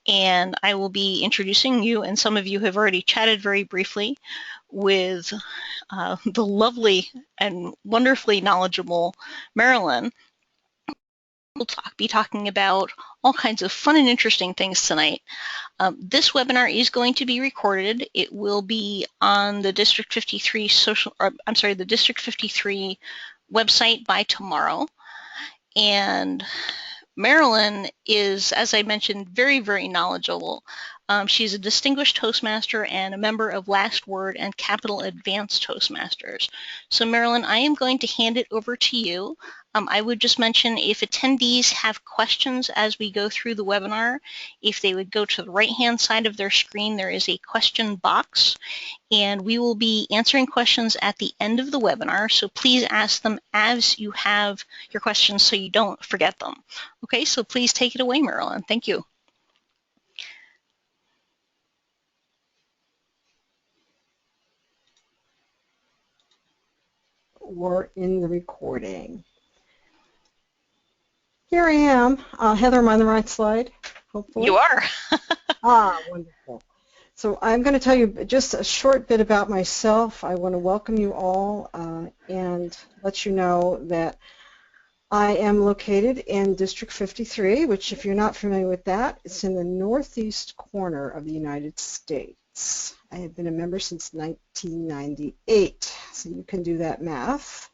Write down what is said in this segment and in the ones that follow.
and I will be introducing you, and some of you have already chatted very briefly with the lovely and wonderfully knowledgeable Marilyn. We'll be talking about all kinds of fun and interesting things tonight. This webinar is going to be recorded. It will be on the District 53 the District 53 website by tomorrow. And Marilyn is, as I mentioned, very, very knowledgeable. She's a distinguished Toastmaster and a member of Last Word and Capital Advanced Toastmasters. So Marilyn, I am going to hand it over to you. I would just mention, if attendees have questions as we go through the webinar, if they would go to the right-hand side of their screen, there is a question box, and we will be answering questions at the end of the webinar, so please ask them as you have your questions so you don't forget them. Okay, so please take it away, Marilyn. Thank you. We're in the recording. Here I am. Heather, am I on the right slide? Hopefully. You are. Wonderful. So I'm going to tell you just a short bit about myself. I want to welcome you all and let you know that I am located in District 53, which, if you're not familiar with that, it's in the northeast corner of the United States. I have been a member since 1998, so you can do that math.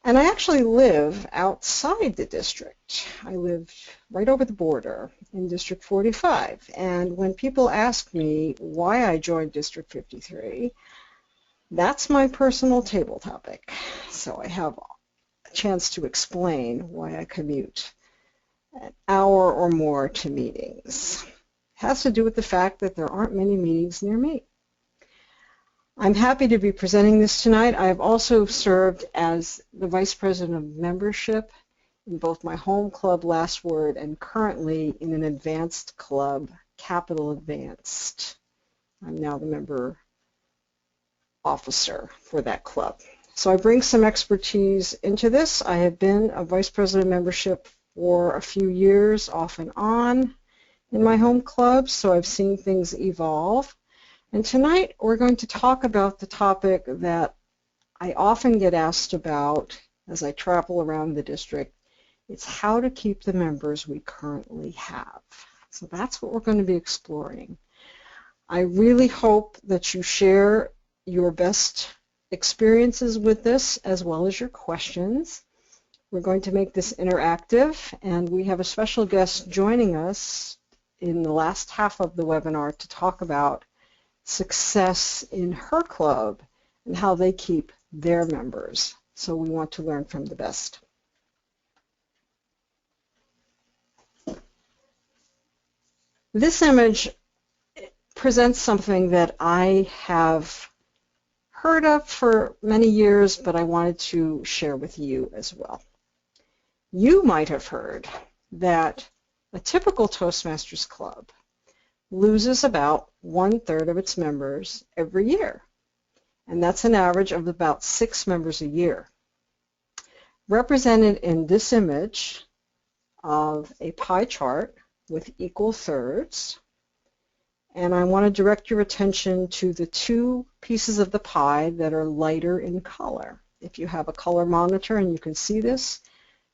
And I actually live outside the district. I live right over the border in District 45. And when people ask me why I joined District 53, that's my personal table topic. So I have a chance to explain why I commute an hour or more to meetings. It has to do with the fact that there aren't many meetings near me. I'm happy to be presenting this tonight. I have also served as the Vice President of Membership in both my home club, Last Word, and currently in an advanced club, Capital Advanced. I'm now the member officer for that club. So I bring some expertise into this. I have been a Vice President of Membership for a few years, off and on, in my home club, so I've seen things evolve. And tonight we're going to talk about the topic that I often get asked about as I travel around the district. It's how to keep the members we currently have. So that's what we're going to be exploring. I really hope that you share your best experiences with this as well as your questions. We're going to make this interactive, and we have a special guest joining us in the last half of the webinar to talk about success in her club and how they keep their members. So we want to learn from the best. This image presents something that I have heard of for many years, but I wanted to share with you as well. You might have heard that a typical Toastmasters club loses about 1/3 of its members every year, and that's an average of about 6 members a year. Represented in this image of a pie chart with equal thirds, and I want to direct your attention to the 2 pieces of the pie that are lighter in color. If you have a color monitor and you can see this,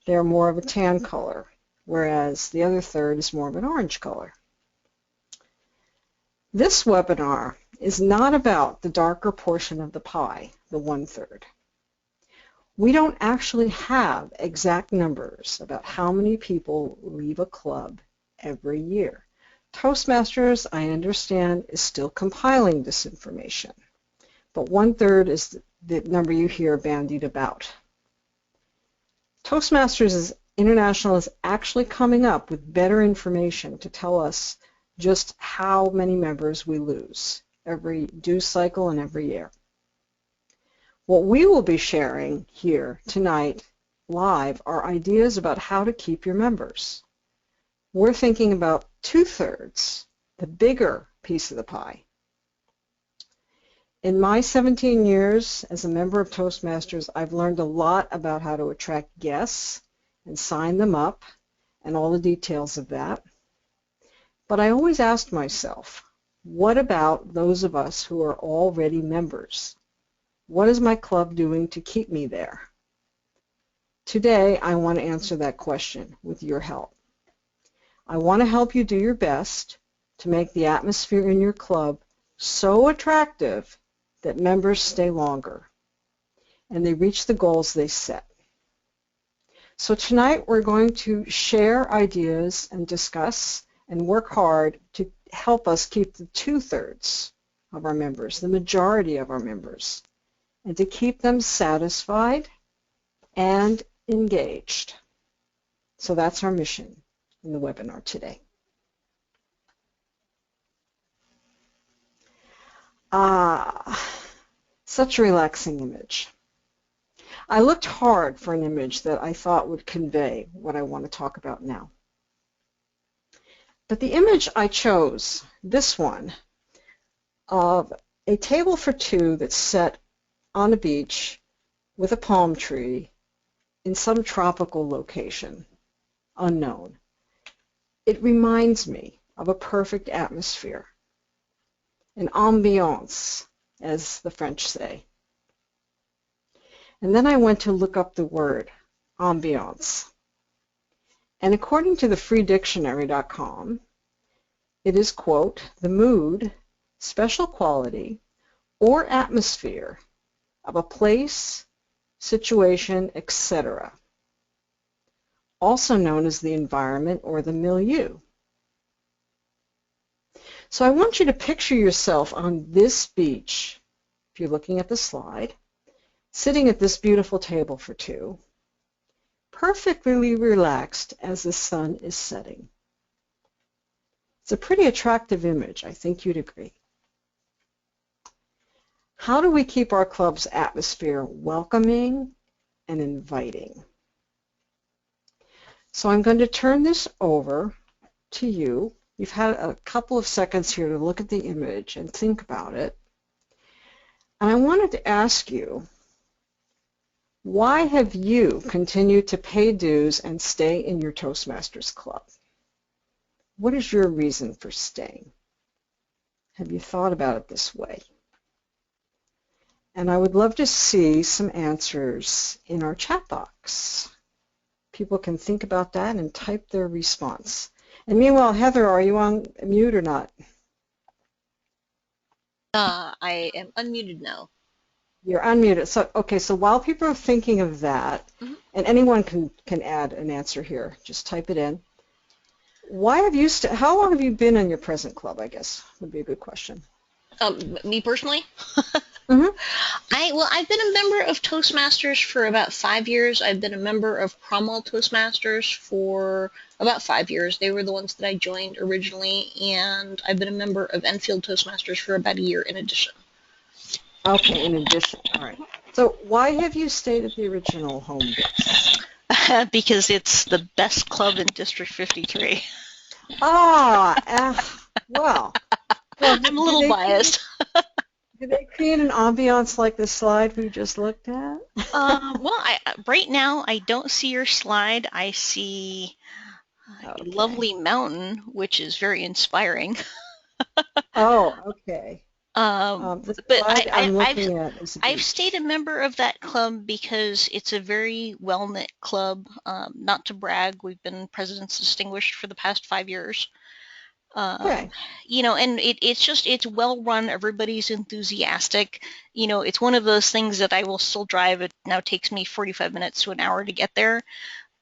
they're more of a tan color, whereas the other third is more of an orange color. This webinar is not about the darker portion of the pie, the 1/3. We don't actually have exact numbers about how many people leave a club every year. Toastmasters, I understand, is still compiling this information, but 1/3 is the number you hear bandied about. Toastmasters International is actually coming up with better information to tell us just how many members we lose every due cycle and every year. What we will be sharing here tonight live are ideas about how to keep your members. We're thinking about 2/3, the bigger piece of the pie. In my 17 years as a member of Toastmasters, I've learned a lot about how to attract guests and sign them up and all the details of that. But I always asked myself, what about those of us who are already members? What is my club doing to keep me there? Today, I want to answer that question with your help. I want to help you do your best to make the atmosphere in your club so attractive that members stay longer and they reach the goals they set. So tonight we're going to share ideas and discuss and work hard to help us keep the 2/3 of our members, the majority of our members, and to keep them satisfied and engaged. So that's our mission in the webinar today. Such a relaxing image. I looked hard for an image that I thought would convey what I want to talk about now. But the image I chose, this one, of a table for two that's set on a beach with a palm tree in some tropical location, unknown. It reminds me of a perfect atmosphere, an ambiance, as the French say. And then I went to look up the word ambiance. And according to the freedictionary.com, it is, quote, the mood, special quality, or atmosphere of a place, situation, etc., also known as the environment or the milieu. So I want you to picture yourself on this beach, if you're looking at the slide, sitting at this beautiful table for two, perfectly relaxed as the sun is setting. It's a pretty attractive image, I think you'd agree. How do we keep our club's atmosphere welcoming and inviting? So I'm going to turn this over to you. You've had a couple of seconds here to look at the image and think about it. And I wanted to ask you, why have you continued to pay dues and stay in your Toastmasters club? What is your reason for staying? Have you thought about it this way? And I would love to see some answers in our chat box. People can think about that and type their response. And meanwhile, Heather, are you on mute or not? I am unmuted now. You're unmuted. So, okay, so while people are thinking of that, and anyone can add an answer here, just type it in. Why have you how long have you been in your present club, I guess, would be a good question. Me personally? I've been a member of Toastmasters for about 5 years. I've been a member of Cromwell Toastmasters for about 5 years. They were the ones that I joined originally, and I've been a member of Enfield Toastmasters for about a year in addition. Okay, in addition. All right. So why have you stayed at the original home base? Because it's the best club in District 53. Well, I'm a little biased. Did they create an ambiance like the slide we just looked at? Right now I don't see your slide. I see a lovely mountain, which is very inspiring. Oh, okay. But I've stayed a member of that club because it's a very well-knit club. Not to brag, we've been President's Distinguished for the past 5 years. You know, and it's well run. Everybody's enthusiastic. You know, it's one of those things that I will still drive. It now takes me 45 minutes to an hour to get there.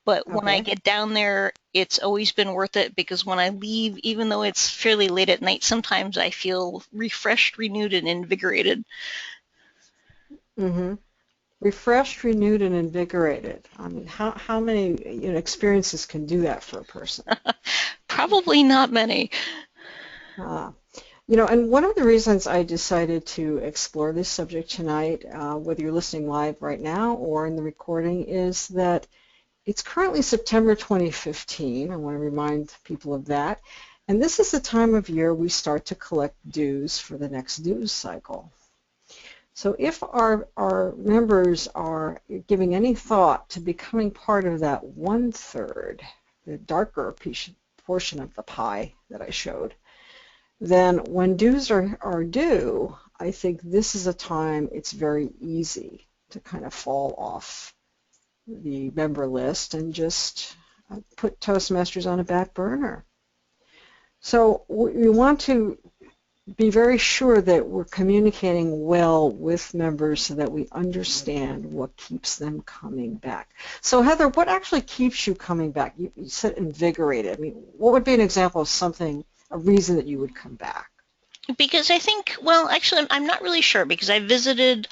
But when I get down there, it's always been worth it because when I leave, even though it's fairly late at night, sometimes I feel refreshed, renewed, and invigorated. Refreshed, renewed, and invigorated. I mean, how many experiences can do that for a person? Probably not many. And one of the reasons I decided to explore this subject tonight, whether you're listening live right now or in the recording, is that it's currently September 2015. I want to remind people of that. And this is the time of year we start to collect dues for the next dues cycle. So if our members are giving any thought to becoming part of that 1/3, the darker portion of the pie that I showed, then when dues are due, I think this is a time it's very easy to kind of fall off the member list and just put Toastmasters on a back burner. So we want to be very sure that we're communicating well with members so that we understand what keeps them coming back. So Heather, what actually keeps you coming back? You said invigorated. I mean, what would be an example of something, a reason that you would come back? Because I think, well, actually, I'm not really sure because I visited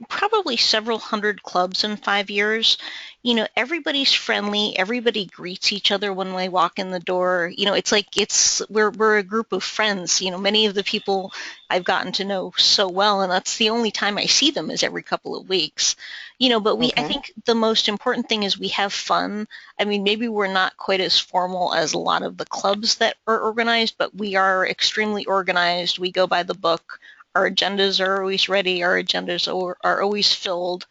probably several hundred clubs in 5 years. You know, everybody's friendly. Everybody greets each other when they walk in the door. You know, it's like we're a group of friends. You know, many of the people I've gotten to know so well, and that's the only time I see them is every couple of weeks. You know, but I think the most important thing is we have fun. I mean, maybe we're not quite as formal as a lot of the clubs that are organized, but we are extremely organized. We go by the book. Our agendas are always ready. Our agendas are always filled.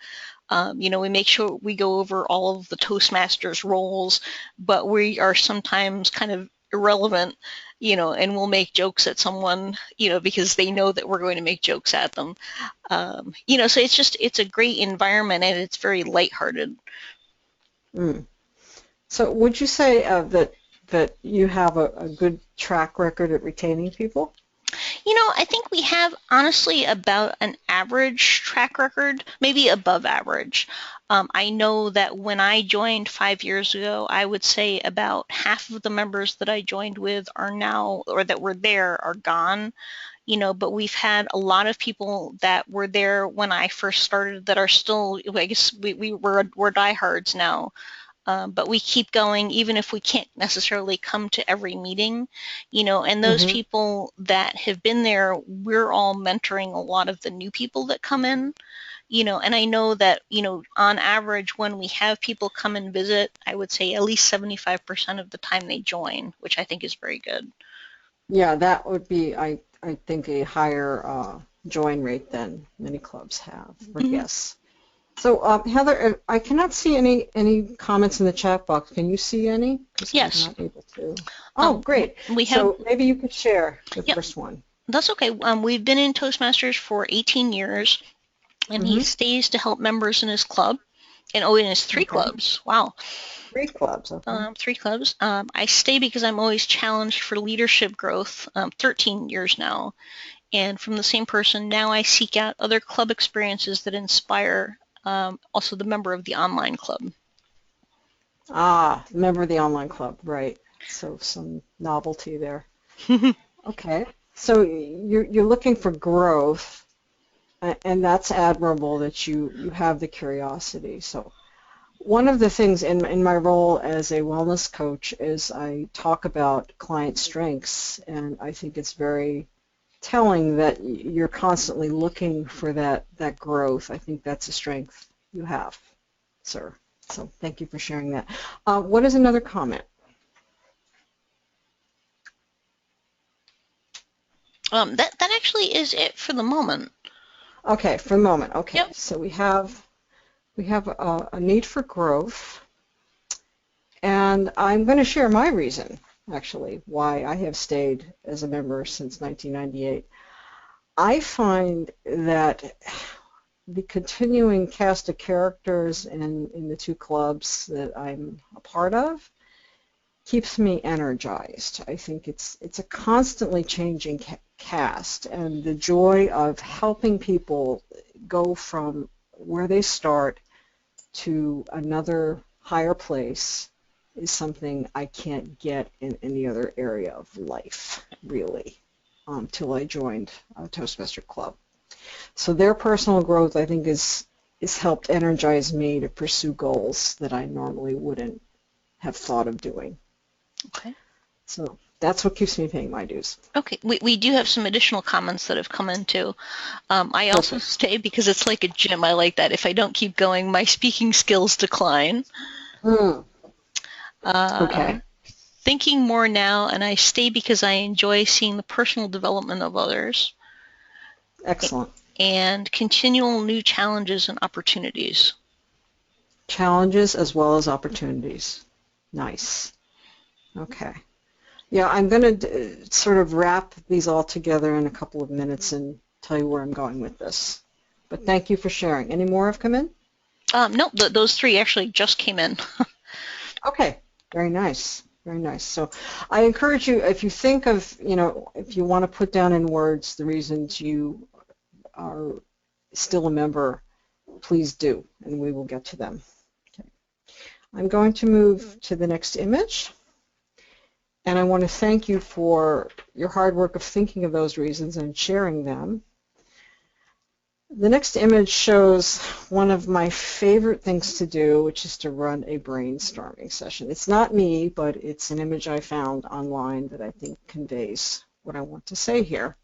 You know, we make sure we go over all of the Toastmasters roles, but we are sometimes kind of irrelevant, you know, and we'll make jokes at someone, you know, because they know that we're going to make jokes at them. You know, so it's a great environment and it's very lighthearted. Mm. So would you say that you have a good track record at retaining people? You know, I think we have honestly about an average track record, maybe above average. I know that when I joined 5 years ago, I would say about half of the members that I joined with are now, or that were there, are gone. You know, but we've had a lot of people that were there when I first started that are still, I guess we're diehards now. But we keep going even if we can't necessarily come to every meeting, you know, and those people that have been there, we're all mentoring a lot of the new people that come in, you know, and I know that, you know, on average when we have people come and visit, I would say at least 75% of the time they join, which I think is very good. Yeah, that would be, I think, a higher join rate than many clubs have, or guess. So, Heather, I cannot see any comments in the chat box. Can you see any? Because Yes. I'm not able to. Oh, great. So maybe you could share the first one. That's okay. We've been in Toastmasters for 18 years, and he stays to help members in his club. And in his three clubs. Wow. 3 clubs, okay. 3 clubs. I stay because I'm always challenged for leadership growth, 13 years now. And from the same person, now I seek out other club experiences that inspire, also the member of the online club. Ah, member of the online club, right. So some novelty there. Okay. So you're looking for growth, and that's admirable that you have the curiosity. So one of the things in my role as a wellness coach is I talk about client strengths, and I think it's very telling that you're constantly looking for that growth. I think that's a strength you have, sir. So thank you for sharing that. What is another comment? That actually is it for the moment. Okay, for the moment. Okay, yep. So we have a need for growth, and I'm going to share my reason, actually, why I have stayed as a member since 1998. I find that the continuing cast of characters in the 2 clubs that I'm a part of keeps me energized. I think it's a constantly changing cast, and the joy of helping people go from where they start to another higher place is something I can't get in any other area of life, really, till I joined a Toastmaster Club. So their personal growth, I think, is helped energize me to pursue goals that I normally wouldn't have thought of doing. Okay. So that's what keeps me paying my dues. Okay, we do have some additional comments that have come in too. I also stay because it's like a gym. I like that. If I don't keep going, my speaking skills decline. Okay. Thinking more now, and I stay because I enjoy seeing the personal development of others. Excellent. And continual new challenges and opportunities. Challenges as well as opportunities. Nice. Okay. Yeah, I'm going to sort of wrap these all together in a couple of minutes and tell you where I'm going with this. But thank you for sharing. Any more have come in? No, those three actually just came in. Okay, very nice. Very nice. So I encourage you, if you think of, if you want to put down in words the reasons you are still a member, please do, and we will get to them. Okay. I'm going to move to the next image, and I want to thank you for your hard work of thinking of those reasons and sharing them. The next image shows one of my favorite things to do, which is to run a brainstorming session. It's not me, but it's an image I found online that I think conveys what I want to say here.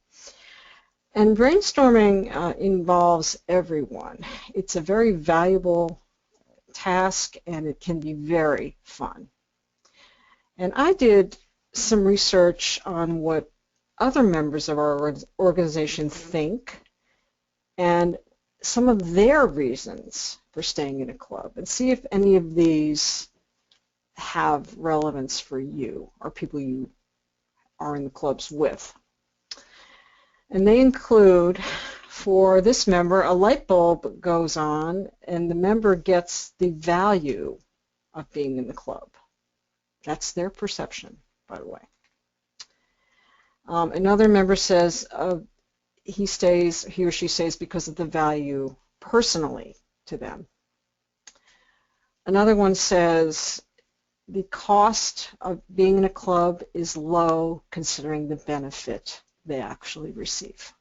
And brainstorming involves everyone. It's a very valuable task, and it can be very fun. And I did some research on what other members of our organization think and some of their reasons for staying in a club, and see if any of these have relevance for you or people you are in the clubs with. And they include, for this member, a light bulb goes on and the member gets the value of being in the club. That's their perception, by the way. Another member says he or she stays because of the value personally to them. Another one says the cost of being in a club is low considering the benefit they actually receive.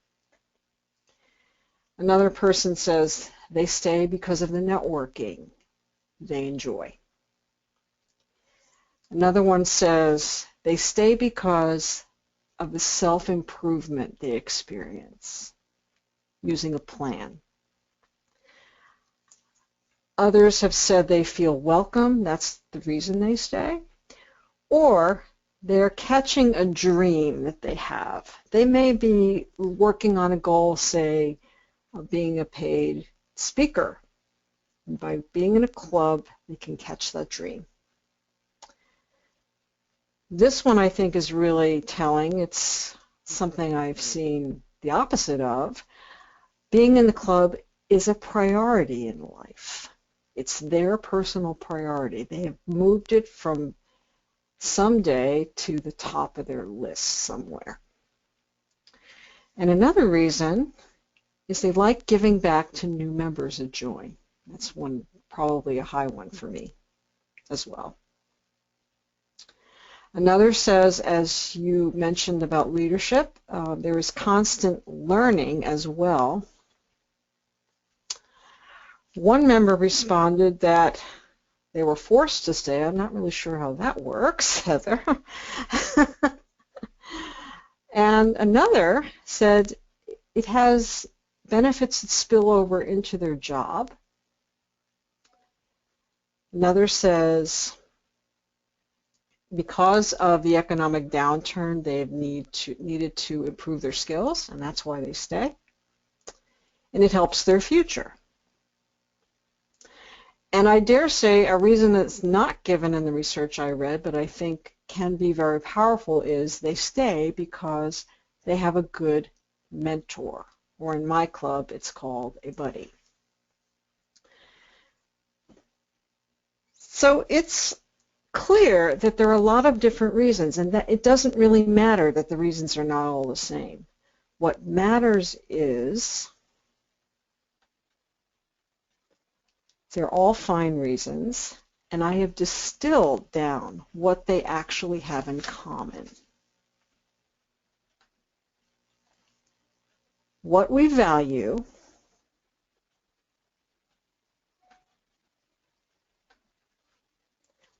Another person says they stay because of the networking they enjoy. Another one says they stay because of the self-improvement they experience using a plan. Others have said they feel welcome, that's the reason they stay, or they're catching a dream that they have. They may be working on a goal, say, of being a paid speaker. And by being in a club, they can catch that dream. This one I think is really telling. It's something I've seen the opposite of. Being in the club is a priority in life. It's their personal priority. They have moved it from someday to the top of their list somewhere. And another reason is they like giving back to new members that join. That's one, probably a high one for me as well. Another says, as you mentioned about leadership, there is constant learning as well. One member responded that they were forced to stay. I'm not really sure how that works, Heather. And another said it has benefits that spill over into their job. Another says because of the economic downturn, they've needed to improve their skills, and that's why they stay. And it helps their future. And I dare say a reason that's not given in the research I read, but I think can be very powerful, is they stay because they have a good mentor, or in my club, it's called a buddy. So it's clear that there are a lot of different reasons, and that it doesn't really matter that the reasons are not all the same. What matters is they're all fine reasons, and I have distilled down what they actually have in common. What we value,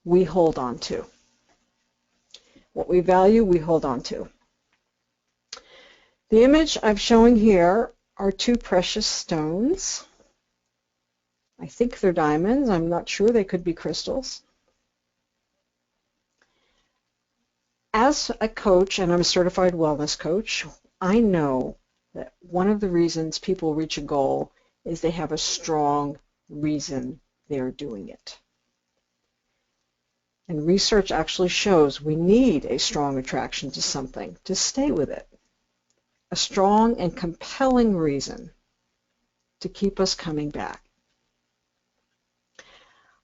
we hold on to. What we value, we hold on to. The image I'm showing here are two precious stones. I think they're diamonds. I'm not sure. They could be crystals. As a coach, and I'm a certified wellness coach, I know that one of the reasons people reach a goal is they have a strong reason they're doing it. And research actually shows we need a strong attraction to something to stay with it. A strong and compelling reason to keep us coming back.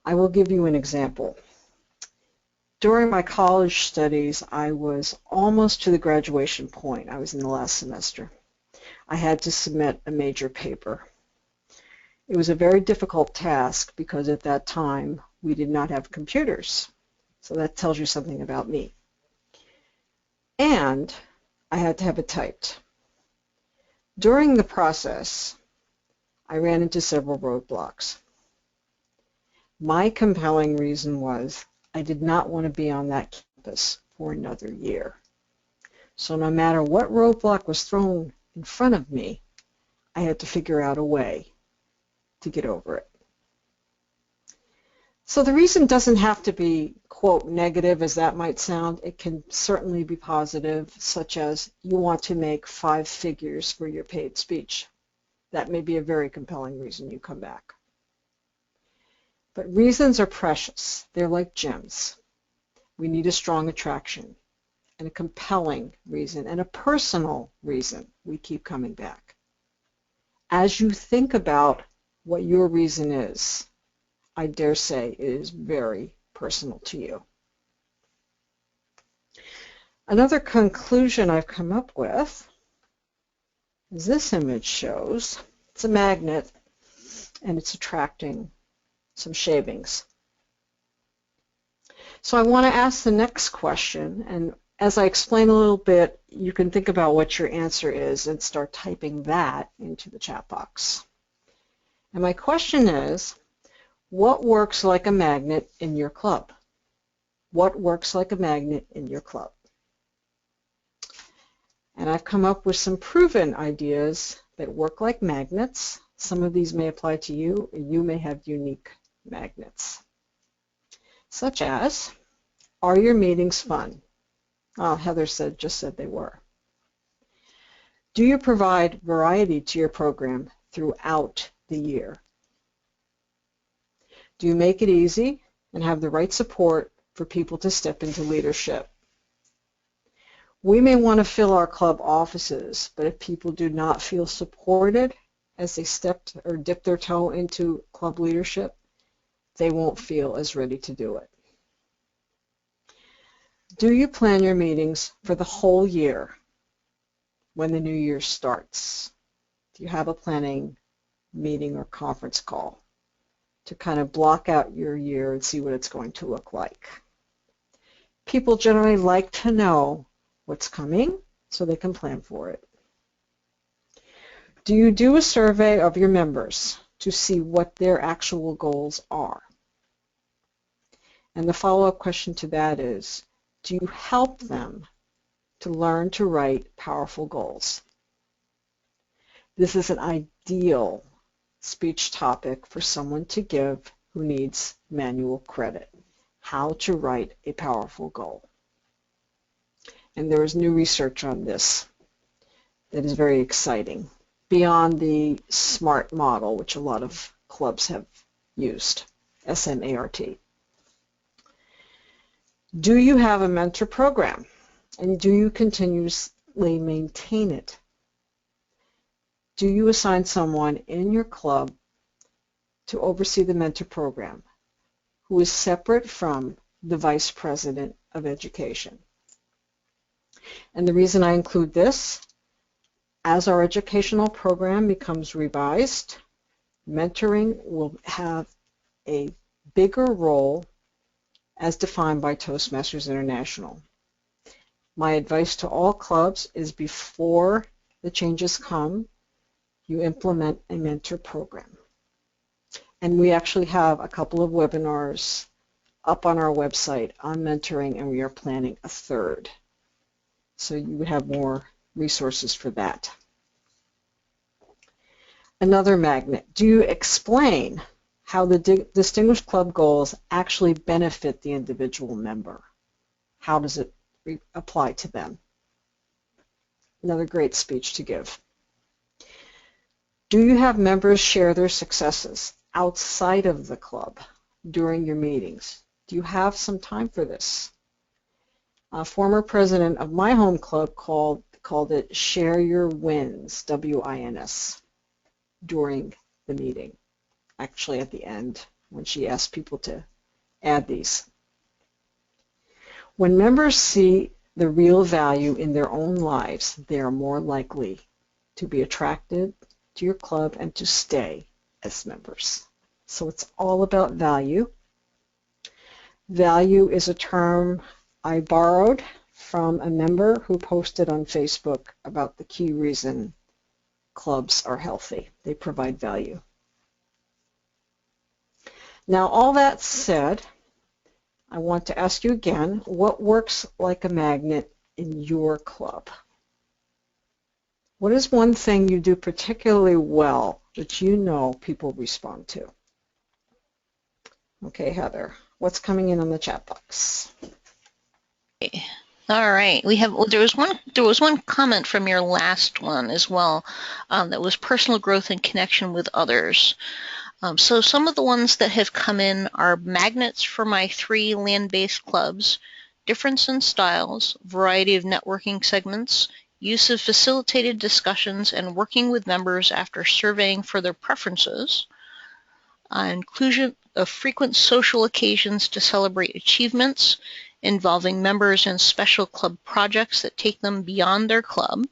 I will give you an example. During my college studies, I was almost to the graduation point. I was in the last semester. I had to submit a major paper. It was a very difficult task because at that time we did not have computers. So that tells you something about me. And I had to have it typed. During the process, I ran into several roadblocks. My compelling reason was I did not want to be on that campus for another year. So no matter what roadblock was thrown in front of me, I had to figure out a way to get over it. So the reason doesn't have to be, quote, negative as that might sound. It can certainly be positive, such as you want to make 5 figures for your paid speech. That may be a very compelling reason you come back. But reasons are precious. They're like gems. We need a strong attraction and a compelling reason and a personal reason we keep coming back. As you think about what your reason is, I dare say it is very personal to you. Another conclusion I've come up with, as this image shows, it's a magnet and it's attracting some shavings. So I want to ask the next question, and as I explain a little bit, you can think about what your answer is and start typing that into the chat box. And my question is, what works like a magnet in your club? What works like a magnet in your club? And I've come up with some proven ideas that work like magnets. Some of these may apply to you, and you may have unique magnets. Such as, are your meetings fun? Oh, Heather just said they were. Do you provide variety to your program throughout the year? Do you make it easy and have the right support for people to step into leadership? We may want to fill our club offices, but if people do not feel supported as they stepped or dip their toe into club leadership, they won't feel as ready to do it. Do you plan your meetings for the whole year when the new year starts? Do you have a planning meeting or conference call to kind of block out your year and see what it's going to look like? People generally like to know what's coming so they can plan for it. Do you do a survey of your members to see what their actual goals are? And the follow-up question to that is, do you help them to learn to write powerful goals? This is an ideal speech topic for someone to give who needs manual credit. How to write a powerful goal. And there is new research on this that is very exciting, beyond the SMART model, which a lot of clubs have used, SMART. Do you have a mentor program, and do you continuously maintain it? Do you assign someone in your club to oversee the mentor program who is separate from the vice president of education? And the reason I include this, as our educational program becomes revised, mentoring will have a bigger role as defined by Toastmasters International. My advice to all clubs is before the changes come, you implement a mentor program. And we actually have a couple of webinars up on our website on mentoring, and we are planning a third. So you would have more resources for that. Another magnet. Do you explain how the distinguished club goals actually benefit the individual member? How does it apply to them? Another great speech to give. Do you have members share their successes outside of the club during your meetings? Do you have some time for this? A former president of my home club called it Share Your Wins, W-I-N-S, during the meeting, actually at the end when she asked people to add these. When members see the real value in their own lives, they are more likely to be attracted to your club and to stay as members. So it's all about value. Value is a term I borrowed from a member who posted on Facebook about the key reason clubs are healthy. They provide value. Now, all that said, I want to ask you again, what works like a magnet in your club? What is one thing you do particularly well that you know people respond to? Okay, Heather, what's coming in on the chat box? All right, there was one comment from your last one as well, that was personal growth and connection with others. So some of the ones that have come in are magnets for my 3 land-based clubs, difference in styles, variety of networking segments, use of facilitated discussions, and working with members after surveying for their preferences, inclusion of frequent social occasions to celebrate achievements involving members in special club projects that take them beyond their club,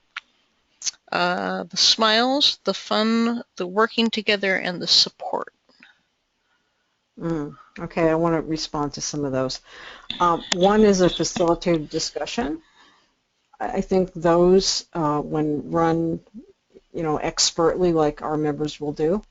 the smiles, the fun, the working together, and the support. Okay, I want to respond to some of those. One is a facilitated discussion. I think those, when run, expertly, like our members will do,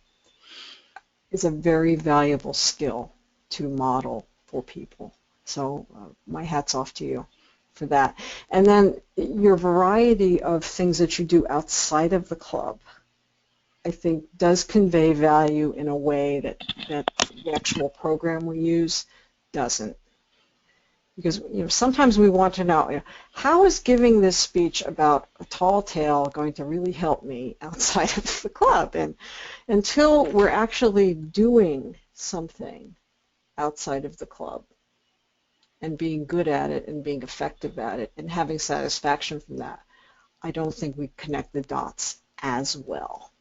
is a very valuable skill to model for people. So my hat's off to you for that. And then your variety of things that you do outside of the club, I think, does convey value in a way that the actual program we use doesn't. Because sometimes we want to know, how is giving this speech about a tall tale going to really help me outside of the club? And until we're actually doing something outside of the club and being good at it and being effective at it and having satisfaction from that, I don't think we connect the dots as well.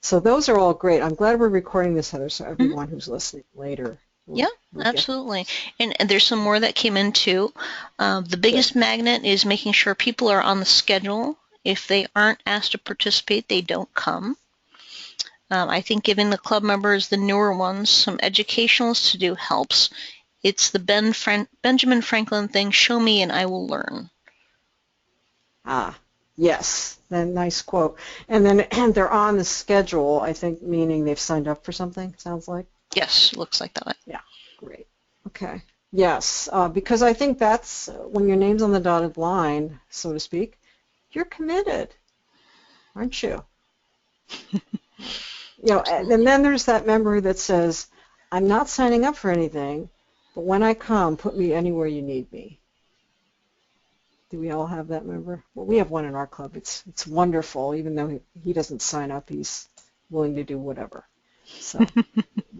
So those are all great. I'm glad we're recording this, Heather, so everyone who's listening later will absolutely. And there's some more that came in too. The biggest magnet is making sure people are on the schedule. If they aren't asked to participate, they don't come. I think giving the club members, the newer ones, some educationals to do helps. It's the Benjamin Franklin thing, show me and I will learn. Yes, then nice quote. And then they're on the schedule, I think, meaning they've signed up for something, sounds like? Yes, looks like that. Yeah, great. Okay. Yes, because I think that's when your name's on the dotted line, so to speak, you're committed, aren't you? And then there's that member that says, I'm not signing up for anything, but when I come, put me anywhere you need me. Do we all have that member? Well, we have one in our club. It's wonderful. Even though he doesn't sign up, he's willing to do whatever. So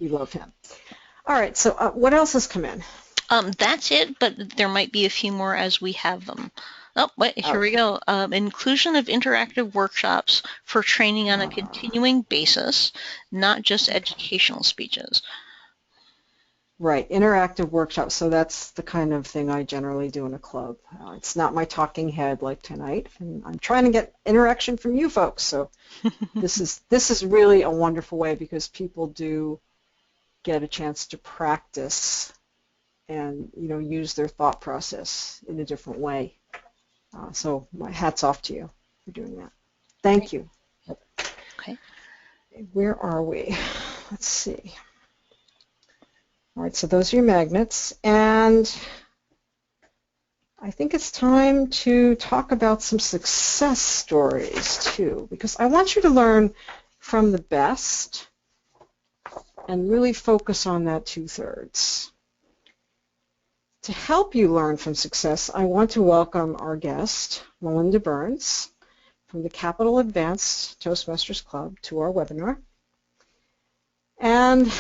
we love him. All right, so what else has come in? That's it, but there might be a few more as we have them. Oh, wait, here we go. Inclusion of interactive workshops for training on a continuing basis, not just educational speeches. Right, interactive workshops. So that's the kind of thing I generally do in a club. It's not my talking head like tonight, and I'm trying to get interaction from you folks. So this is really a wonderful way because people do get a chance to practice and use their thought process in a different way. So my hat's off to you for doing that. Thank you. Okay. Where are we? Let's see. All right, so those are your magnets, and I think it's time to talk about some success stories too, because I want you to learn from the best and really focus on that 2/3. To help you learn from success, I want to welcome our guest, Melinda Burns, from the Capital Advanced Toastmasters Club to our webinar. And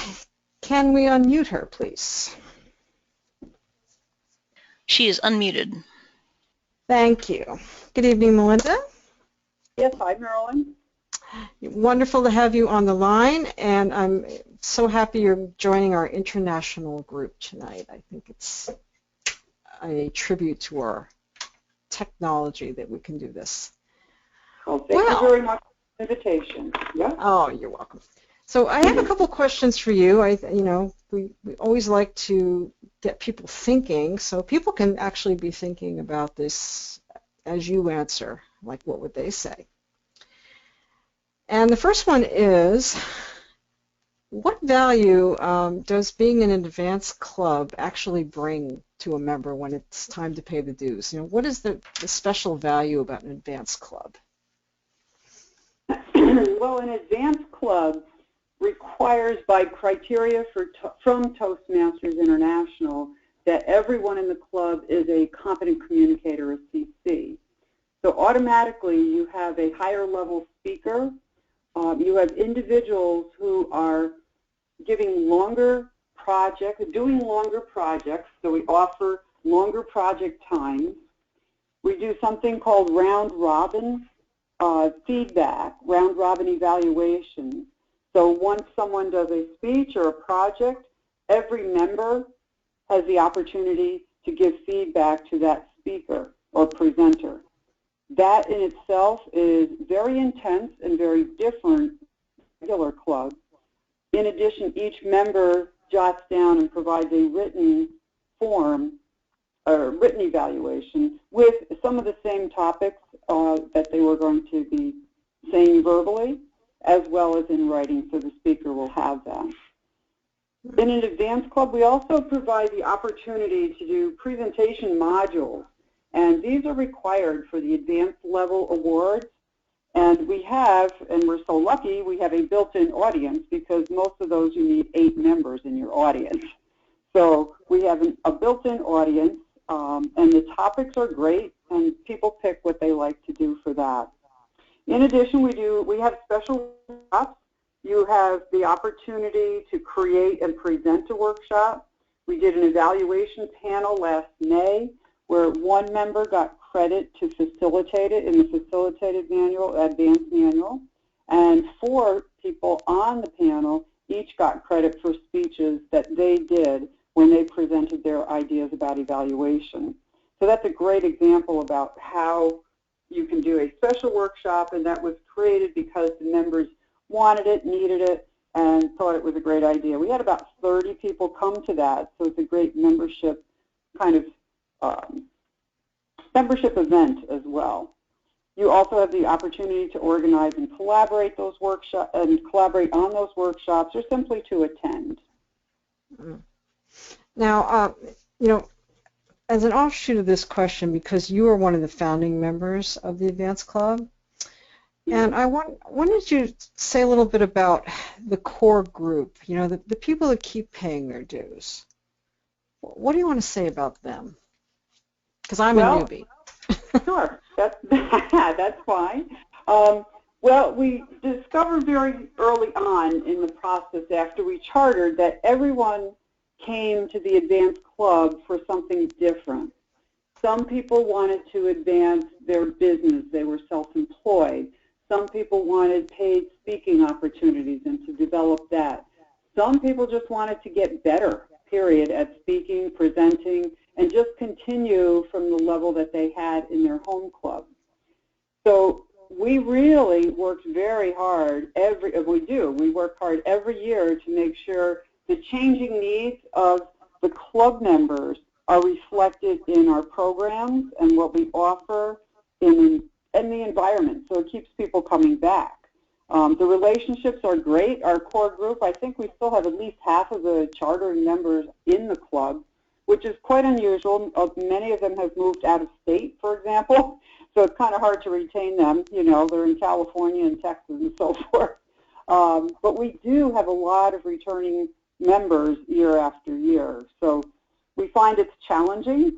can we unmute her, please? She is unmuted. Thank you. Good evening, Melinda. Yes, hi, Marilyn. Wonderful to have you on the line, and I'm so happy you're joining our international group tonight. I think it's a tribute to our technology that we can do this. Well, thank you very much for the invitation. Yeah. Oh, you're welcome. So I have a couple questions for you. We always like to get people thinking, so people can actually be thinking about this as you answer. Like, what would they say? And the first one is, what value does being in an advanced club actually bring to a member when it's time to pay the dues? What is the special value about an advanced club? Well, an advanced club requires by criteria from Toastmasters International that everyone in the club is a competent communicator, a CC. So automatically you have a higher level speaker. You have individuals who are doing longer projects, so we offer longer project times. We do something called round robin feedback, round robin evaluation. So once someone does a speech or a project, every member has the opportunity to give feedback to that speaker or presenter. That in itself is very intense and very different from a regular club. In addition, each member jots down and provides a written form or written evaluation with some of the same topics that they were going to be saying verbally as well as in writing, so the speaker will have that. In an advanced club, we also provide the opportunity to do presentation modules, and these are required for the advanced level awards. And we have, and we're so lucky, we have a built-in audience because most of those you need 8 members in your audience. So we have a built-in audience, and the topics are great, and people pick what they like to do for that. In addition, we have special workshops. You have the opportunity to create and present a workshop. We did an evaluation panel last May where one member got credit to facilitate it in the facilitated manual, advanced manual, and 4 people on the panel each got credit for speeches that they did when they presented their ideas about evaluation. So that's a great example about how you can do a special workshop, and that was created because the members wanted it, needed it, and thought it was a great idea. We had about 30 people come to that, so it's a great membership kind of membership event as well. You also have the opportunity to organize and collaborate those workshops and collaborate on those workshops, or simply to attend. Now, as an offshoot of this question, because you are one of the founding members of the Advanced Club, and I wanted you to say a little bit about the core group, the people that keep paying their dues. What do you want to say about them? Because I'm a newbie. Sure, that's fine. Well, we discovered very early on in the process after we chartered that everyone came to the Advanced Club for something different. Some people wanted to advance their business. They were self-employed. Some people wanted paid speaking opportunities and to develop that. Some people just wanted to get better, period, at speaking, presenting, and just continue from the level that they had in their home club. So we really worked very hard. We work hard every year to make sure the changing needs of the club members are reflected in our programs and what we offer in the environment, so it keeps people coming back. The relationships are great. Our core group, I think we still have at least half of the charter members in the club, which is quite unusual. Many of them have moved out of state, for example, so it's kind of hard to retain them. They're in California and Texas and so forth. But we do have a lot of returning members year after year, so we find it's challenging.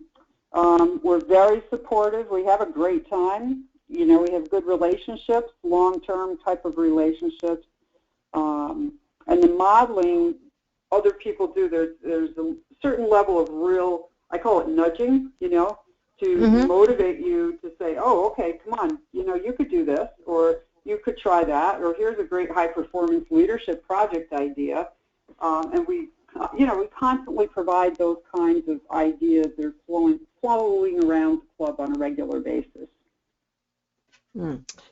We're very supportive. We have a great time. We have good relationships, long-term type of relationships. And the modeling other people do, there's a certain level of real I call it nudging, to motivate you to say, oh, okay, come on, you could do this, or you could try that, or here's a great high-performance leadership project idea. And we constantly provide those kinds of ideas. They're flowing around the club on a regular basis.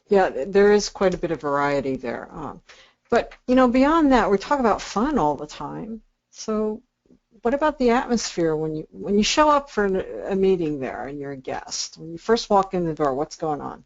Yeah, there is quite a bit of variety there. But, beyond that, we talk about fun all the time. So what about the atmosphere when you show up for a meeting there and you're a guest? When you first walk in the door, what's going on?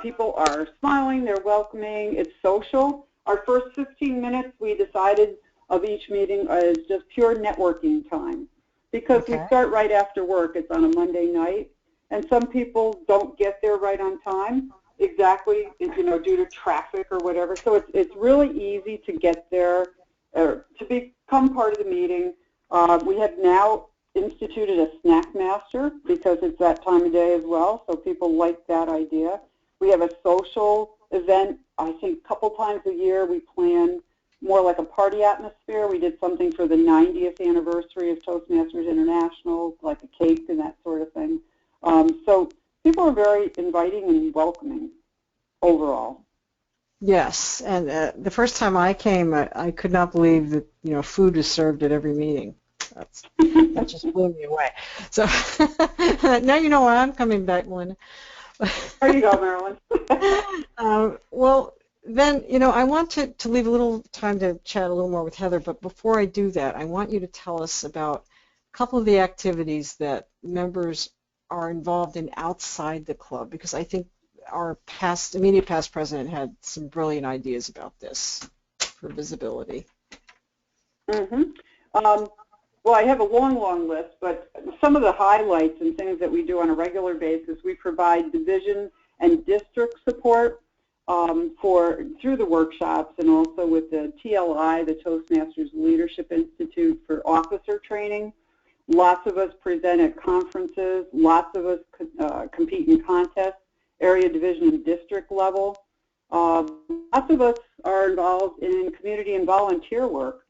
People are smiling, they're welcoming, it's social. Our first 15 minutes, we decided, of each meeting is just pure networking time. Because we start right after work, it's on a Monday night, and some people don't get there right on time, exactly, due to traffic or whatever. So it's really easy to get there, or to become part of the meeting. We have now instituted a snack master because it's that time of day as well, so people like that idea. We have a social event, I think a couple times a year. We plan more like a party atmosphere. We did something for the 90th anniversary of Toastmasters International, like a cake and that sort of thing. So people are very inviting and welcoming overall. Yes, and the first time I came, I could not believe that food is served at every meeting. That just blew me away. So now you know why I'm coming back, Melinda. There you go, Marilyn. Well, then, I want to leave a little time to chat a little more with Heather, but before I do that, I want you to tell us about a couple of the activities that members are involved in outside the club, because I think our immediate past president had some brilliant ideas about this for visibility. Well, I have a long list, but some of the highlights and things that we do on a regular basis, we provide division and district support through the workshops, and also with the TLI, the Toastmasters Leadership Institute, for officer training. Lots of us present at conferences. Lots of us compete in contests, area, division, and district level. Lots of us are involved in community and volunteer work.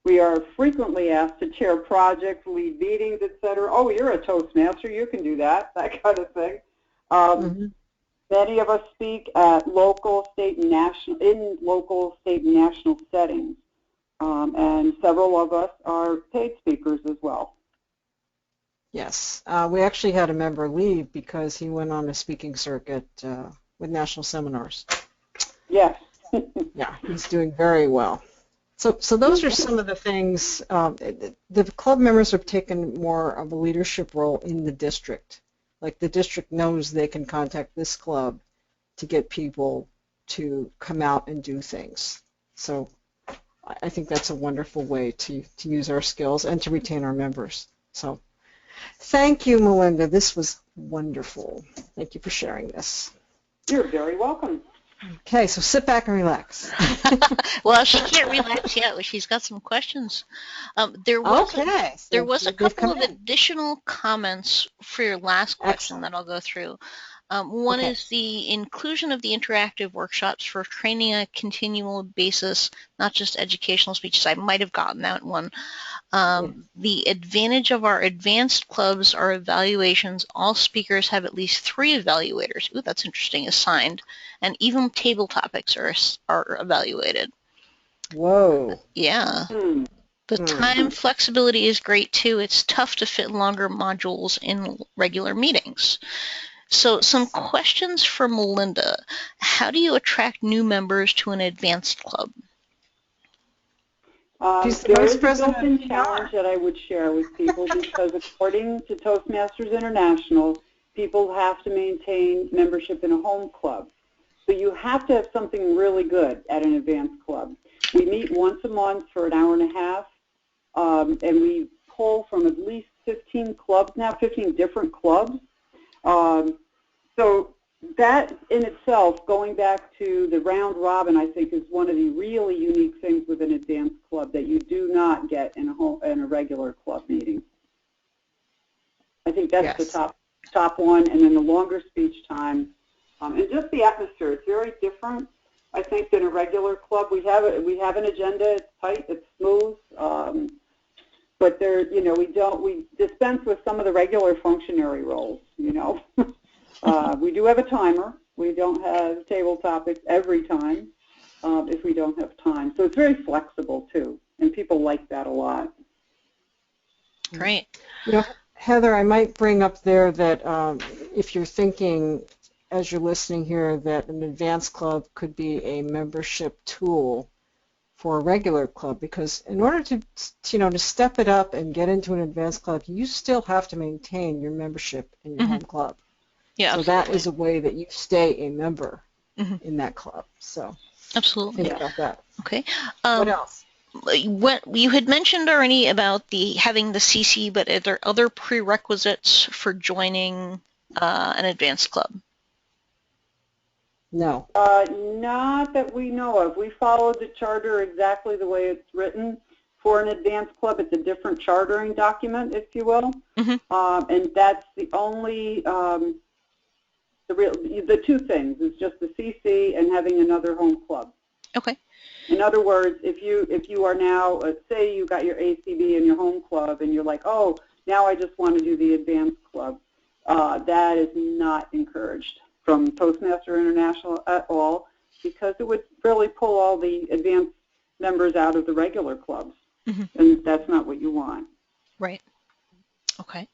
We are frequently asked to chair projects, lead meetings, etc. Oh, you're a Toastmaster, you can do that kind of thing. Many of us speak at local, state, and national settings, and several of us are paid speakers as well. Yes, we actually had a member leave because he went on a speaking circuit with national seminars. Yes. Yeah, he's doing very well. So those are some of the things. The club members have taken more of a leadership role in the district. Like the district knows they can contact this club to get people to come out and do things. So I think that's a wonderful way to use our skills and to retain our members. So thank you, Melinda. This was wonderful. Thank you for sharing this. You're very welcome. Okay, so sit back and relax. Well, she can't relax yet. She's got some questions. There was a couple of additional comments for your last question that I'll go through. One is the inclusion of the interactive workshops for training on a continual basis, not just educational speeches. I might have gotten that one. The advantage of our advanced clubs are evaluations. All speakers have at least 3 evaluators. Ooh, that's interesting, assigned. And even table topics are evaluated. Whoa. Yeah. The time flexibility is great, too. It's tough to fit longer modules in regular meetings. So some questions for Melinda. How do you attract new members to an advanced club? There is a built-in challenge that I would share with people because according to Toastmasters International, people have to maintain membership in a home club. So you have to have something really good at an advanced club. We meet once a month for an hour and a half, and we pull from at least 15 clubs now, 15 different clubs. So that in itself, going back to the round robin, I think is one of the really unique things with an advanced club that you do not get in a regular club meeting. I think that's the top one, and then the longer speech time, and just the atmosphere. It's very different, I think, than a regular club. We have an agenda. It's tight. It's smooth. but there, we dispense with some of the regular functionary roles. We do have a timer. We don't have table topics every time if we don't have time. So it's very flexible too, and people like that a lot. Great. Heather, I might bring up there that if you're thinking, as you're listening here, that an advanced club could be a membership tool for a regular club, because in order to step it up and get into an advanced club, you still have to maintain your membership in your home club. Yeah, so absolutely. that is a way that you stay a member in that club. So absolutely. think about that. Okay. What else? What you had mentioned already about having the CC, but are there other prerequisites for joining an advanced club? No. Not that we know of. We followed the charter exactly the way it's written. For an advanced club, it's a different chartering document, if you will, and that's the only the two things is just the CC and having another home club. Okay. In other words, if you are now, say you got your ACB in your home club and you're like, oh, now I just want to do the advanced club, that is not encouraged from Toastmaster International at all, because it would really pull all the advanced members out of the regular clubs, and that's not what you want. Right. Okay.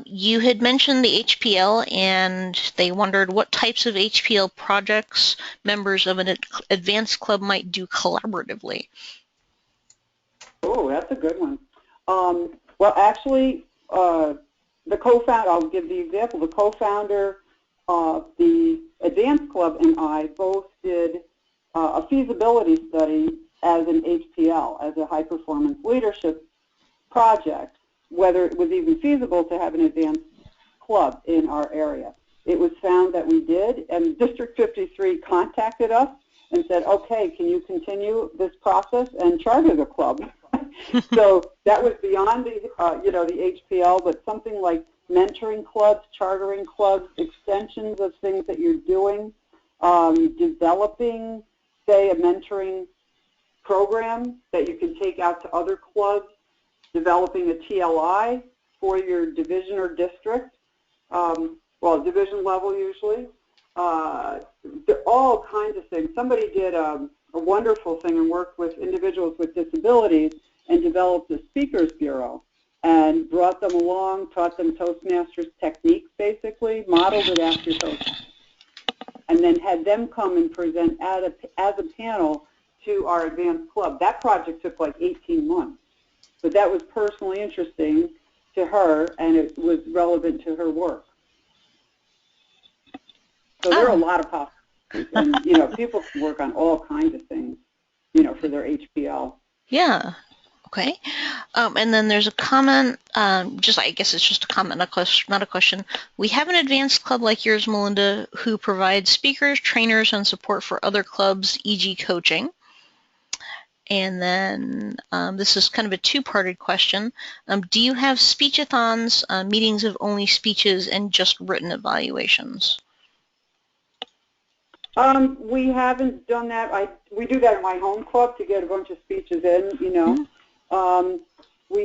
You had mentioned the HPL, and they wondered what types of HPL projects members of an advanced club might do collaboratively. Oh, that's a good one. Well, actually, the co-founder, I'll give the example, the co-founder of the advanced club and I both did a feasibility study as an HPL, as a high-performance leadership project, whether it was even feasible to have an advanced club in our area. It was found that we did, and District 53 contacted us and said, okay, can you continue this process and charter the club? So that was beyond the, the HPL, but something like mentoring clubs, chartering clubs, extensions of things that you're doing, developing, say, a mentoring program that you can take out to other clubs, developing a TLI for your division or district, division level usually. All kinds of things. Somebody did a wonderful thing and worked with individuals with disabilities and developed a speakers bureau and brought them along, taught them Toastmasters techniques basically, modeled it after Toastmasters, and then had them come and present as a panel to our advanced club. That project took like 18 months, but that was personally interesting to her and it was relevant to her work. So there are a lot of possibilities, and people can work on all kinds of things, for their HPL. Yeah. Okay. And then there's a comment. I guess it's just a comment, not a question. We have an advanced club like yours, Melinda, who provides speakers, trainers, and support for other clubs, e.g., coaching. And then this is kind of a two-parted question. Do you have speechathons, meetings of only speeches, and just written evaluations? We haven't done that. We do that in my home club to get a bunch of speeches in,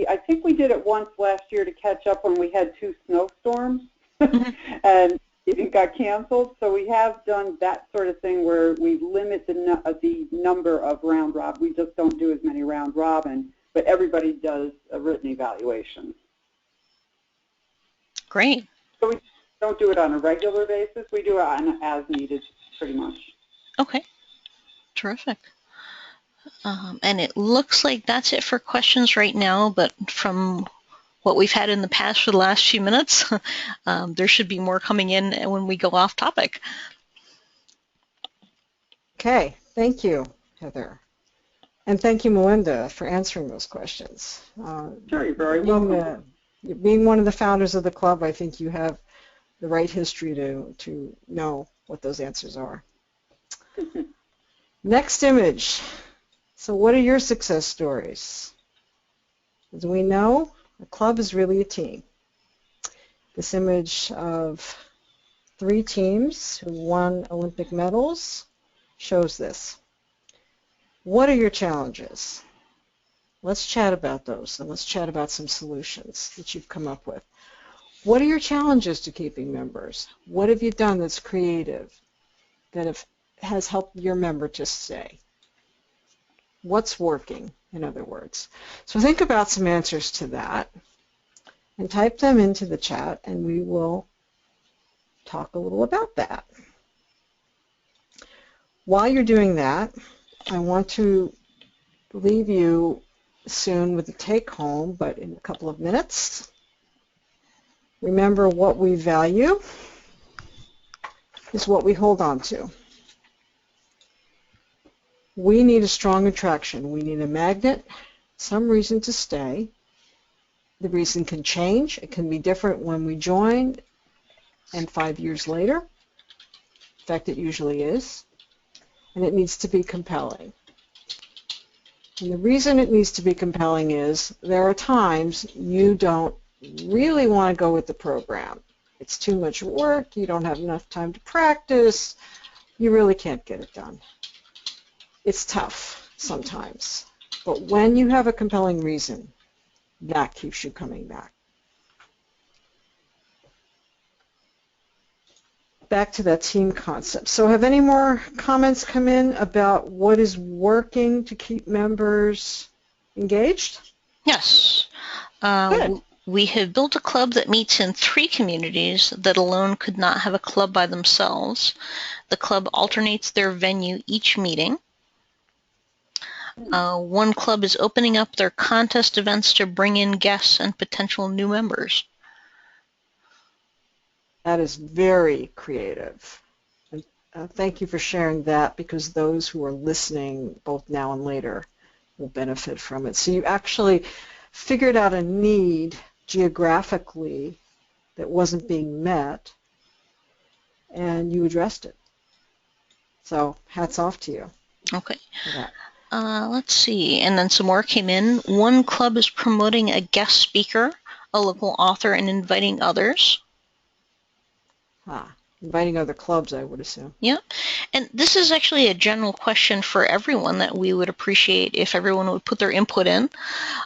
I think we did it once last year to catch up when we had 2 snowstorms and it got canceled. So we have done that sort of thing where we limit the number of round robin. We just don't do as many round robin, but everybody does a written evaluation. Great. So we don't do it on a regular basis. We do it on as needed, pretty much. Okay. Terrific. And it looks like that's it for questions right now, but from what we've had in the past for the last few minutes, there should be more coming in when we go off topic. Okay, thank you, Heather. And thank you, Melinda, for answering those questions. Sure, you're very welcome. Being one of the founders of the club, I think you have the right history to know what those answers are. Next image. So what are your success stories? As we know, a club is really a team. This image of 3 teams who won Olympic medals shows this. What are your challenges? Let's chat about those, and let's chat about some solutions that you've come up with. What are your challenges to keeping members? What have you done that's creative, that has helped your member to stay? What's working, in other words? So think about some answers to that and type them into the chat, and we will talk a little about that. While you're doing that, I want to leave you soon with a take-home, but in a couple of minutes. Remember, what we value is what we hold on to. We need a strong attraction. We need a magnet, some reason to stay. The reason can change. It can be different when we join and 5 years later. In fact, it usually is. And it needs to be compelling. And the reason it needs to be compelling is there are times you don't really want to go with the program. It's too much work, you don't have enough time to practice, you really can't get it done. It's tough sometimes, but when you have a compelling reason, that keeps you coming back. Back to that team concept. So have any more comments come in about what is working to keep members engaged? Yes. Good. We have built a club that meets in 3 communities that alone could not have a club by themselves. The club alternates their venue each meeting. One club is opening up their contest events to bring in guests and potential new members. That is very creative. And thank you for sharing that, because those who are listening both now and later will benefit from it. So you actually figured out a need geographically that wasn't being met, and you addressed it. So hats off to you. Okay. For that. Let's see. And then some more came in. One club is promoting a guest speaker, a local author, and inviting others. Inviting other clubs, I would assume. Yeah. And this is actually a general question for everyone that we would appreciate if everyone would put their input in.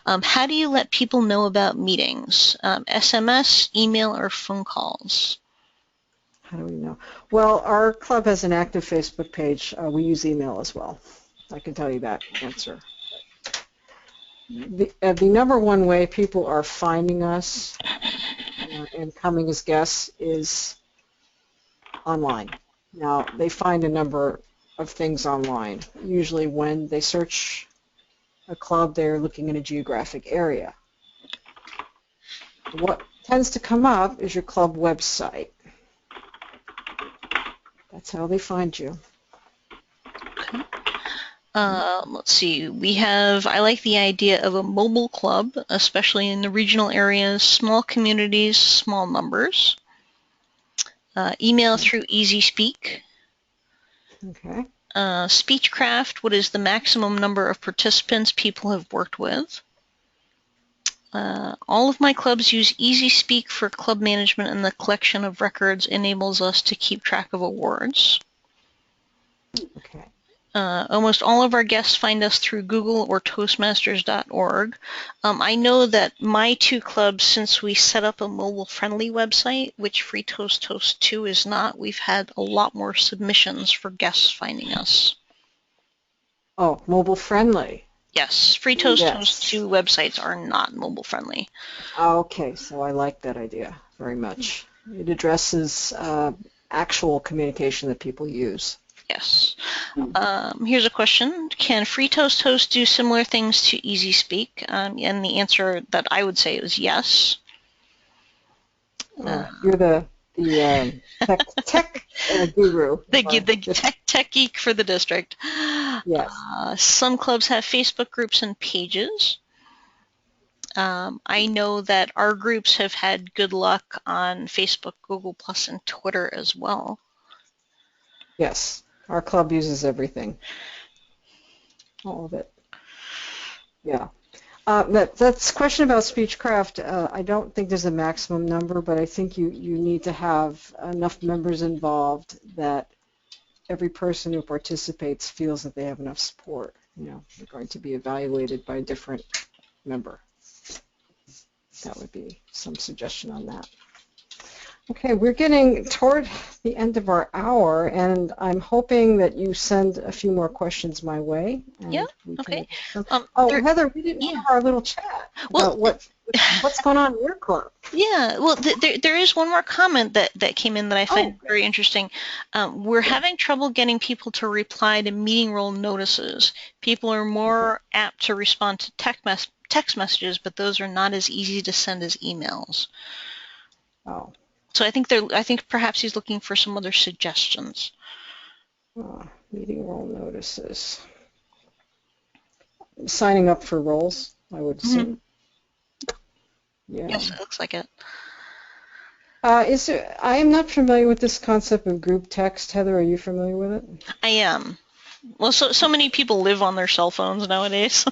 How do you let people know about meetings? SMS, email, or phone calls? How do we know? Well, our club has an active Facebook page. We use email as well. I can tell you that answer. The number one way people are finding us and coming as guests is online. Now, they find a number of things online. Usually when they search a club, they're looking in a geographic area. What tends to come up is your club website. That's how they find you. Okay. Let's see. I like the idea of a mobile club, especially in the regional areas, small communities, small numbers. Email through EasySpeak. Okay. Speechcraft, what is the maximum number of participants people have worked with? All of my clubs use EasySpeak for club management, and the collection of records enables us to keep track of awards. Okay. Almost all of our guests find us through Google or Toastmasters.org. I know that my 2 clubs, since we set up a mobile-friendly website, which Free Toast Toast 2 is not, we've had a lot more submissions for guests finding us. Oh, mobile-friendly. Yes, Free Toast Toast 2 websites are not mobile-friendly. Okay, so I like that idea very much. It addresses actual communication that people use. Yes. Here's a question. Can Free Toast Toast do similar things to EasySpeak? And the answer that I would say is yes. You're the tech guru. The tech geek for the district. Yes. Some clubs have Facebook groups and pages. I know that our groups have had good luck on Facebook, Google+, and Twitter as well. Yes. Our club uses everything. All of it. Yeah. That's a question about Speechcraft. I don't think there's a maximum number, but I think you need to have enough members involved that every person who participates feels that they have enough support. You know, they're going to be evaluated by different member. That would be some suggestion on that. Okay, we're getting toward the end of our hour, and I'm hoping that you send a few more questions my way. And Yeah. we Okay. can Heather, we didn't Yeah. have our little chat Well, about what's going on in your club. Yeah. Well, there is one more comment that came in that I find very interesting. We're having trouble getting people to reply to meeting role notices. People are more apt to respond to text messages, but those are not as easy to send as emails. Oh. So I think perhaps he's looking for some other suggestions. Meeting role notices. Signing up for roles, I would assume. Yeah. Yes, it looks like it. I am not familiar with this concept of group text. Heather, are you familiar with it? I am. Well, so many people live on their cell phones nowadays.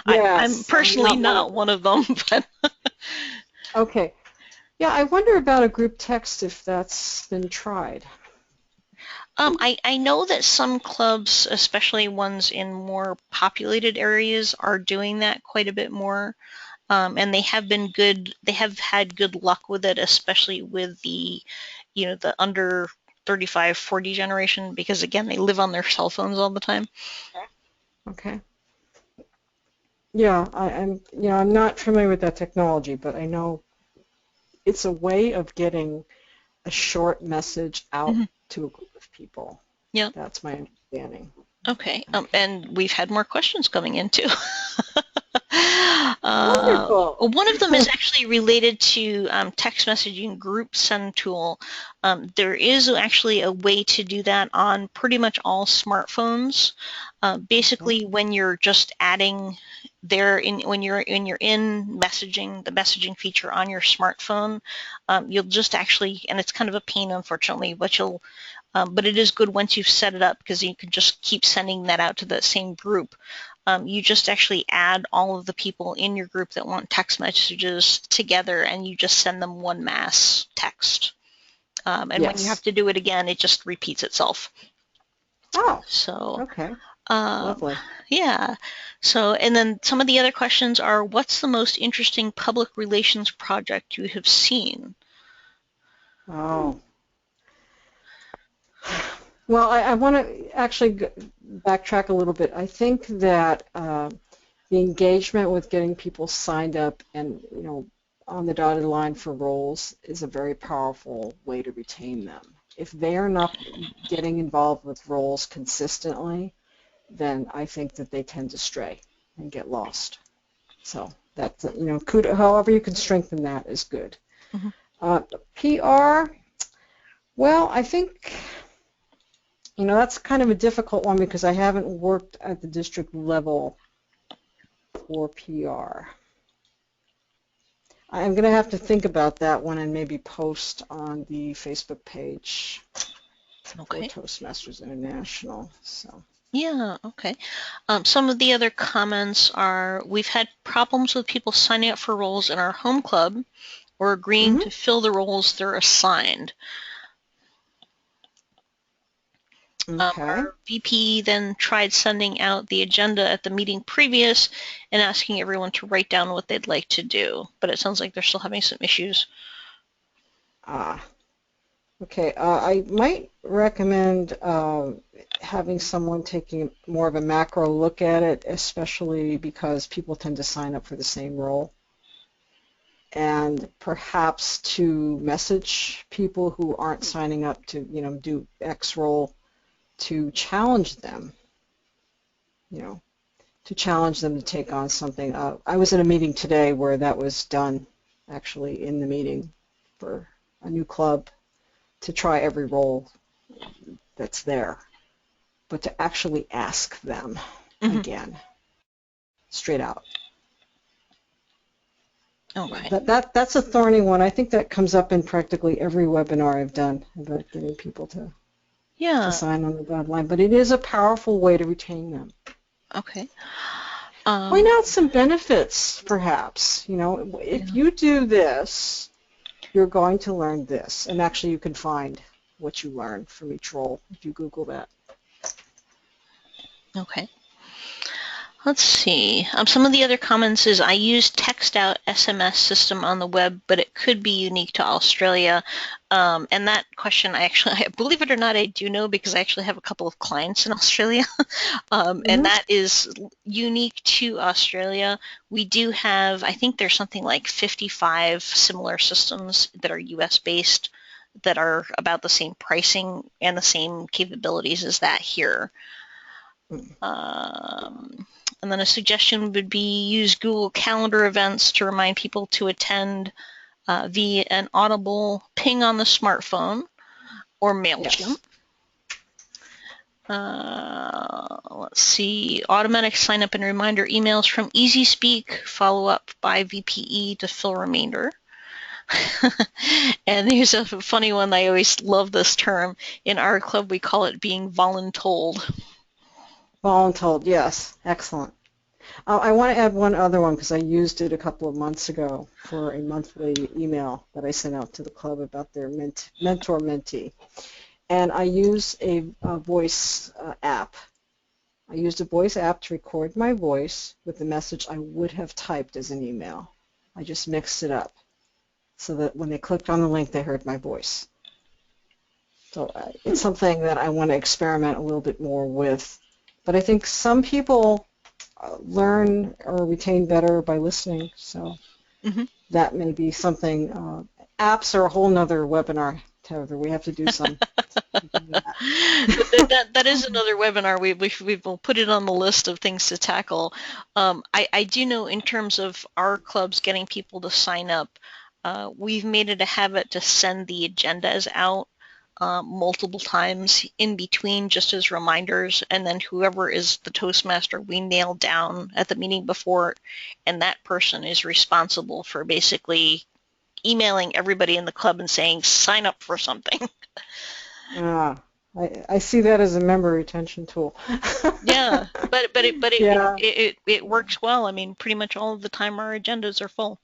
Yes, I'm personally not one of them, but. Okay. Yeah, I wonder about a group text if that's been tried. I know that some clubs, especially ones in more populated areas, are doing that quite a bit more, and they have been good. They have had good luck with it, especially with the under 35, 40 generation, because again, they live on their cell phones all the time. Okay. Yeah, I'm not familiar with that technology, but I know it's a way of getting a short message out to a group of people. Yeah. That's my understanding. Okay. And we've had more questions coming in too. Wonderful. One of them is actually related to text messaging group send tool. There is actually a way to do that on pretty much all smartphones. Basically, when you're just adding when you're in messaging, the messaging feature on your smartphone, you'll just actually, and it's kind of a pain, unfortunately, but it is good once you've set it up because you can just keep sending that out to the same group. You just actually add all of the people in your group that want text messages together, and you just send them one mass text. And when you have to do it again, it just repeats itself. Oh, so okay. Lovely. Yeah. So, and then some of the other questions are, what's the most interesting public relations project you have seen? Oh. Well, I want to actually backtrack a little bit. I think that the engagement with getting people signed up and, on the dotted line for roles is a very powerful way to retain them. If they are not getting involved with roles consistently, then I think that they tend to stray and get lost. So that's, however you can strengthen that is good. PR, well, I think, that's kind of a difficult one because I haven't worked at the district level for PR. I'm going to have to think about that one and maybe post on the Facebook page for Toastmasters International. So. Yeah, okay. Some of the other comments are, we've had problems with people signing up for roles in our home club or agreeing to fill the roles they're assigned. Our VP then tried sending out the agenda at the meeting previous and asking everyone to write down what they'd like to do, but it sounds like they're still having some issues. Okay, I might recommend having someone taking more of a macro look at it, especially because people tend to sign up for the same role. And perhaps to message people who aren't signing up to, do X role, to challenge them, to challenge them to take on something. I was in a meeting today where that was done, actually, in the meeting for a new club, to try every role that's there, but to actually ask them again, straight out. Okay. That's a thorny one. I think that comes up in practically every webinar I've done about getting people to sign on the dotted line, but it is a powerful way to retain them. Okay. Point out some benefits, perhaps. If you do this, you're going to learn this, and actually you can find what you learn from each role if you Google that. Okay. Let's see. Some of the other comments is I use text out SMS system on the web, but it could be unique to Australia. And that question, I believe it or not, I do know because I actually have a couple of clients in Australia. And that is unique to Australia. We do have, I think there's something like 55 similar systems that are US based that are about the same pricing and the same capabilities as that here. And then a suggestion would be use Google Calendar events to remind people to attend via an audible ping on the smartphone or MailChimp. Yes. Let's see, automatic sign up and reminder emails from EasySpeak, follow up by VPE to fill remainder. And there's a funny one, I always love this term. In our club, we call it being voluntold. Voluntold, yes, excellent. I want to add one other one because I used it a couple of months ago for a monthly email that I sent out to the club about their mentor-mentee. And I use a voice app. I used a voice app to record my voice with the message I would have typed as an email. I just mixed it up so that when they clicked on the link, they heard my voice. So it's something that I want to experiment a little bit more with. But I think some people learn or retain better by listening, so that may be something. Apps are a whole nother webinar, Heather. We have to do some. That is another webinar. We will put it on the list of things to tackle. I do know in terms of our clubs getting people to sign up, we've made it a habit to send the agendas out multiple times in between just as reminders, and then whoever is the Toastmaster we nail down at the meeting before, and that person is responsible for basically emailing everybody in the club and saying sign up for something. I see that as a member retention tool. Yeah, but it works well. I mean, pretty much all of the time our agendas are full.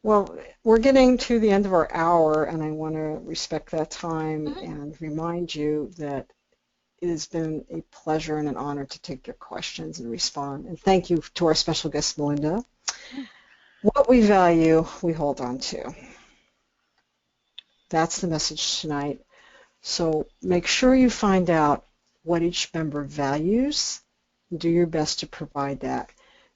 Well, we're getting to the end of our hour, and I want to respect that time and remind you that it has been a pleasure and an honor to take your questions and respond. And thank you to our special guest, Melinda. What we value, we hold on to. That's the message tonight. So make sure you find out what each member values and do your best to provide that.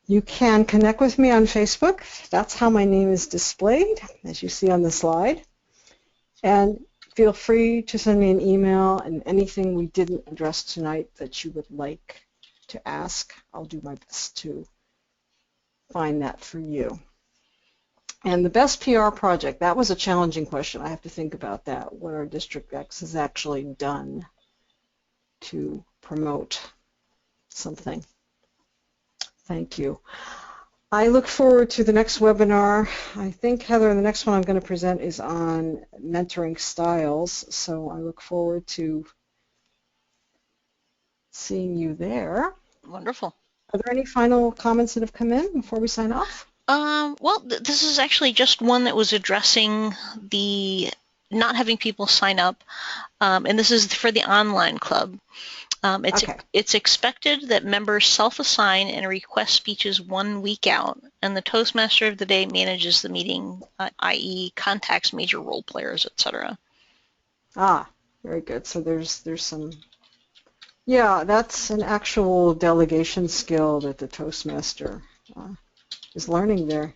You can connect with me on Facebook. That's how my name is displayed, as you see on the slide. And feel free to send me an email and anything we didn't address tonight that you would like to ask. I'll do my best to find that for you. And the best PR project, that was a challenging question. I have to think about that, what our District X has actually done to promote something. Thank you. I look forward to the next webinar. I think, Heather, the next one I'm going to present is on mentoring styles, so I look forward to seeing you there. Wonderful. Are there any final comments that have come in before we sign off? Well, this is actually just one that was addressing the not having people sign up, and this is for the online club. It's expected that members self-assign and request speeches 1 week out, and the Toastmaster of the day manages the meeting, i.e. contacts major role players, etc. Very good. So there's some, yeah, that's an actual delegation skill that the Toastmaster is learning there.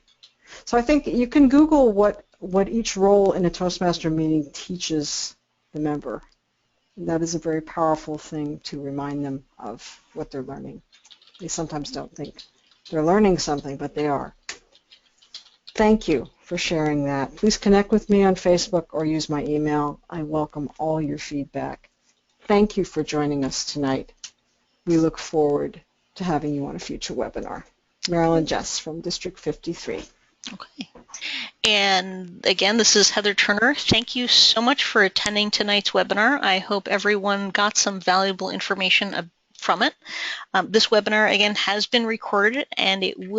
So I think you can Google what each role in a Toastmaster meeting teaches the member. And that is a very powerful thing to remind them of what they're learning. They sometimes don't think they're learning something, but they are. Thank you for sharing that. Please connect with me on Facebook or use my email. I welcome all your feedback. Thank you for joining us tonight. We look forward to having you on a future webinar. Marilyn Jess from District 53. Okay. And again, this is Heather Turner. Thank you so much for attending tonight's webinar. I hope everyone got some valuable information from it. This webinar, again, has been recorded, and it will